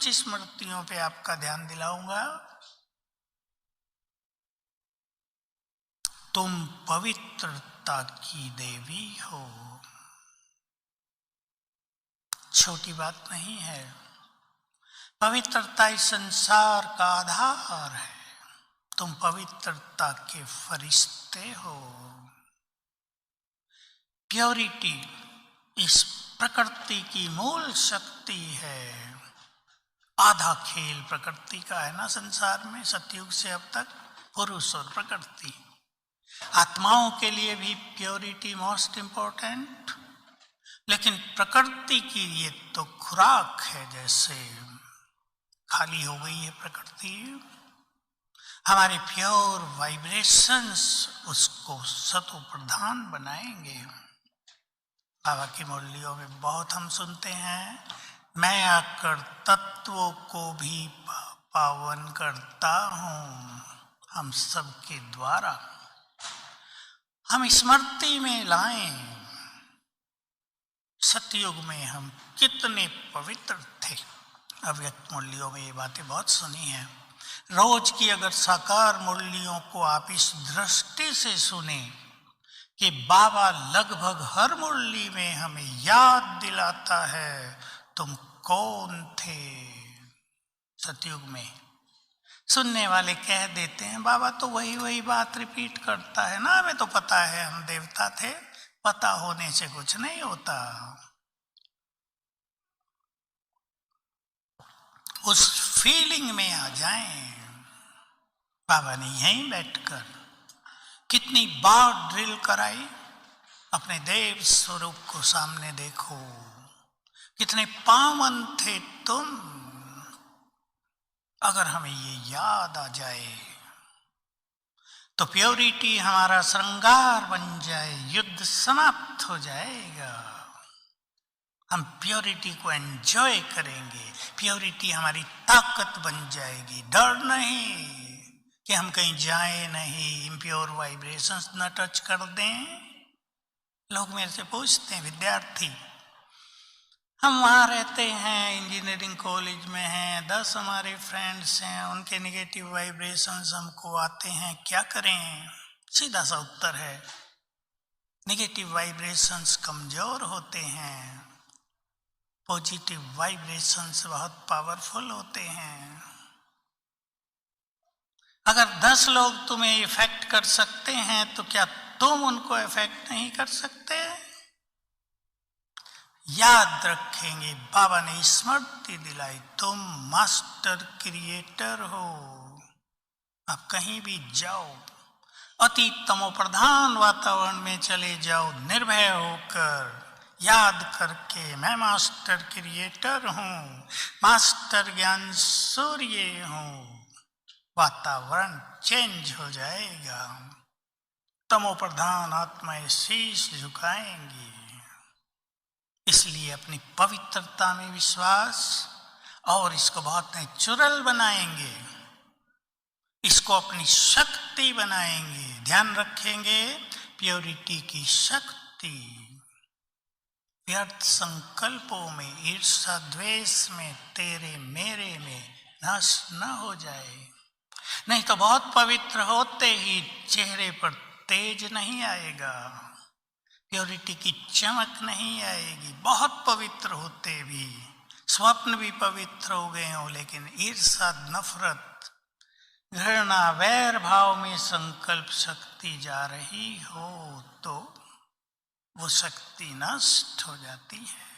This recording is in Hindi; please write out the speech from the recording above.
कुछ स्मृतियों पे आपका ध्यान दिलाऊंगा। तुम पवित्रता की देवी हो। छोटी बात नहीं है। पवित्रता इस संसार का आधार है। तुम पवित्रता के फरिश्ते हो। प्योरिटी इस प्रकृति की मूल शक्ति है। आधा खेल प्रकृति का है ना संसार में, सतयुग से अब तक, पुरुष और प्रकृति। आत्माओं के लिए भी प्योरिटी मोस्ट इंपॉर्टेंट, लेकिन प्रकृति की ये तो खुराक है। जैसे खाली हो गई है प्रकृति, हमारे प्योर वाइब्रेशंस उसको सतो प्रधान बनाएंगे। बाबा की मुरलियों में बहुत हम सुनते हैं, मैं आकर तत्वों को भी पावन करता हूँ हम सबके द्वारा। हम स्मृति में लाएं सतयुग में हम कितने पवित्र थे। अव्यक्त मुरलियों में ये बातें बहुत सुनी हैं। रोज की अगर साकार मुरलियों को आप इस दृष्टि से सुने कि बाबा लगभग हर मुरली में हमें याद दिलाता है तुम कौन थे सतयुग में। सुनने वाले कह देते हैं बाबा तो वही बात रिपीट करता है ना, हमें तो पता है हम देवता थे। पता होने से कुछ नहीं होता। उस फीलिंग में आ जाएं। बाबा ने यहीं बैठकर कितनी बार ड्रिल कराई, अपने देव स्वरूप को सामने देखो, कितने पावन थे तुम। अगर हमें ये याद आ जाए तो प्योरिटी हमारा श्रृंगार बन जाए, युद्ध समाप्त हो जाएगा। हम प्योरिटी को एंजॉय करेंगे, प्योरिटी हमारी ताकत बन जाएगी। डर नहीं कि हम कहीं जाएं नहीं, इम्प्योर वाइब्रेशंस न टच कर दें। लोग मेरे से पूछते हैं, विद्यार्थी हम वहाँ रहते हैं, इंजीनियरिंग कॉलेज में हैं, 10 हमारे फ्रेंड्स हैं, उनके नेगेटिव वाइब्रेशंस हमको आते हैं, क्या करें? सीधा सा उत्तर है, नेगेटिव वाइब्रेशंस कमजोर होते हैं, पॉजिटिव वाइब्रेशंस बहुत पावरफुल होते हैं। अगर 10 लोग तुम्हें इफेक्ट कर सकते हैं तो क्या तुम उनको इफेक्ट नहीं कर सकते? याद रखेंगे, बाबा ने स्मृति दिलाई, तुम मास्टर क्रिएटर हो। आप कहीं भी जाओ, अति तमो प्रधान वातावरण में चले जाओ, निर्भय होकर याद करके मैं मास्टर क्रिएटर हूँ, मास्टर ज्ञान सूर्य हूँ। वातावरण चेंज हो जाएगा। तमो प्रधान आत्माएं शीश झुकाएंगी। इसलिए अपनी पवित्रता में विश्वास और इसको बहुत नेचुरल बनाएंगे, इसको अपनी शक्ति बनाएंगे। ध्यान रखेंगे प्योरिटी की शक्ति। व्यर्थ संकल्पों में, ईर्ष्या द्वेष में, तेरे मेरे में नष्ट न हो जाए। नहीं तो बहुत पवित्र होते ही चेहरे पर तेज नहीं आएगा, प्योरिटी की चमक नहीं आएगी। बहुत पवित्र होते भी, स्वप्न भी पवित्र हो गए हो, लेकिन ईर्ष्या, नफरत, घृणा, वैर भाव में संकल्प शक्ति जा रही हो तो वो शक्ति नष्ट हो जाती है।